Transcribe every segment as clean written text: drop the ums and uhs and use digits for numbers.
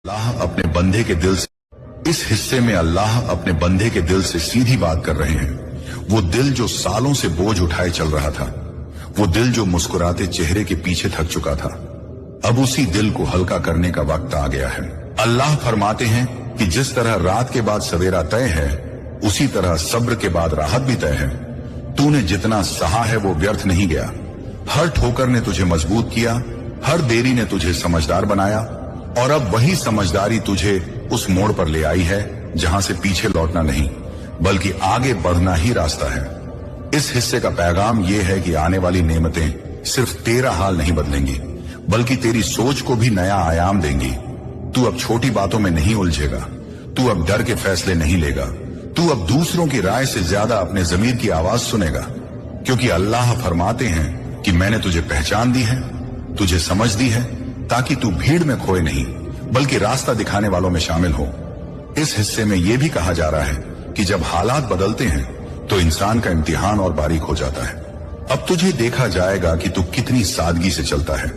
अल्लाह अपने बंदे के दिल से, इस हिस्से में अल्लाह अपने बंदे के दिल से सीधी बात कर रहे हैं। वो दिल जो सालों से बोझ उठाए चल रहा था, वो दिल जो मुस्कुराते चेहरे के पीछे थक चुका था, अब उसी दिल को हल्का करने का वक्त आ गया है। अल्लाह फरमाते हैं कि जिस तरह रात के बाद सवेरा तय है, उसी तरह सब्र के बाद राहत भी तय है। तूने जितना सहा है वो व्यर्थ नहीं गया। हर ठोकर ने तुझे मजबूत किया, हर देरी ने तुझे समझदार बनाया, और अब वही समझदारी तुझे उस मोड़ पर ले आई है जहां से पीछे लौटना नहीं बल्कि आगे बढ़ना ही रास्ता है। इस हिस्से का पैगाम यह है कि आने वाली नेमतें सिर्फ तेरा हाल नहीं बदलेंगी बल्कि तेरी सोच को भी नया आयाम देंगी। तू अब छोटी बातों में नहीं उलझेगा, तू अब डर के फैसले नहीं लेगा, तू अब दूसरों की राय से ज्यादा अपने ज़मीर की आवाज सुनेगा, क्योंकि अल्लाह फरमाते हैं कि मैंने तुझे पहचान दी है, तुझे समझ दी है, ताकि तू भीड़ में खोए नहीं बल्कि रास्ता दिखाने वालों में शामिल हो। इस हिस्से में यह भी कहा जा रहा है कि जब हालात बदलते हैं तो इंसान का इम्तिहान और बारीक हो जाता है। अब तुझे देखा जाएगा कि तू कितनी सादगी से चलता है,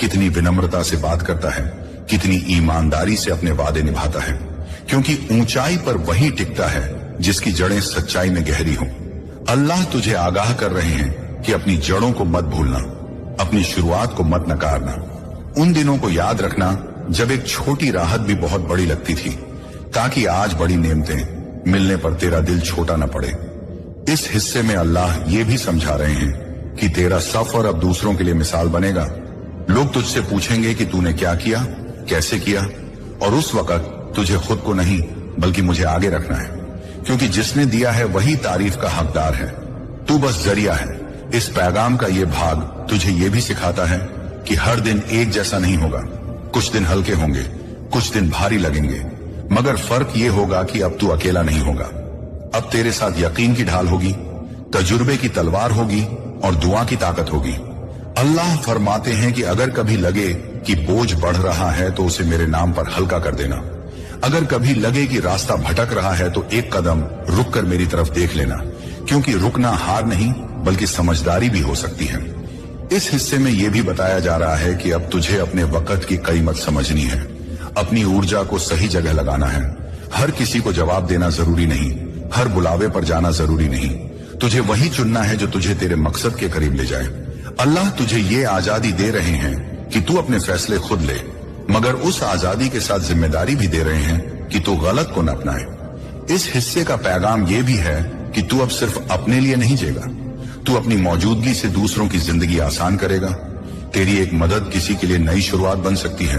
कितनी विनम्रता से बात करता है, कितनी ईमानदारी से अपने वादे निभाता है, क्योंकि ऊंचाई पर वही टिकता है जिसकी जड़ें सच्चाई में गहरी हों। अल्लाह तुझे आगाह कर रहे हैं कि अपनी जड़ों को मत भूलना, अपनी शुरुआत को मत नकारना। उन दिनों को याद रखना जब एक छोटी राहत भी बहुत बड़ी लगती थी, ताकि आज बड़ी नेमतें मिलने पर तेरा दिल छोटा न पड़े। इस हिस्से में अल्लाह ये भी समझा रहे हैं कि तेरा सफर अब दूसरों के लिए मिसाल बनेगा। लोग तुझसे पूछेंगे कि तूने क्या किया, कैसे किया, और उस वक्त तुझे खुद को नहीं बल्कि मुझे आगे रखना है, क्योंकि जिसने दिया है वही तारीफ का हकदार है। तू बस जरिया है। इस पैगाम का ये भाग तुझे ये भी सिखाता है कि हर दिन एक जैसा नहीं होगा। कुछ दिन हल्के होंगे, कुछ दिन भारी लगेंगे, मगर फर्क ये होगा कि अब तू अकेला नहीं होगा। अब तेरे साथ यकीन की ढाल होगी, तजुर्बे की तलवार होगी और दुआ की ताकत होगी। अल्लाह फरमाते हैं कि अगर कभी लगे कि बोझ बढ़ रहा है तो उसे मेरे नाम पर हल्का कर देना। अगर कभी लगे कि रास्ता भटक रहा है तो एक कदम रुक कर मेरी तरफ देख लेना, क्योंकि रुकना हार नहीं बल्कि समझदारी भी हो सकती है। इस हिस्से में यह भी बताया जा रहा है कि अब तुझे अपने वक्त की कीमत समझनी है, अपनी ऊर्जा को सही जगह लगाना है। हर किसी को जवाब देना जरूरी नहीं, हर बुलावे पर जाना जरूरी नहीं। तुझे वही चुनना है जो तुझे तेरे मकसद के करीब ले जाए। अल्लाह तुझे ये आजादी दे रहे हैं कि तू अपने फैसले खुद ले, मगर उस आजादी के साथ जिम्मेदारी भी दे रहे हैं कि तू गलत को न अपनाए। इस हिस्से का पैगाम यह भी है कि तू अब सिर्फ अपने लिए नहीं जिएगा, तू अपनी मौजूदगी से दूसरों की जिंदगी आसान करेगा। तेरी एक मदद किसी के लिए नई शुरुआत बन सकती है।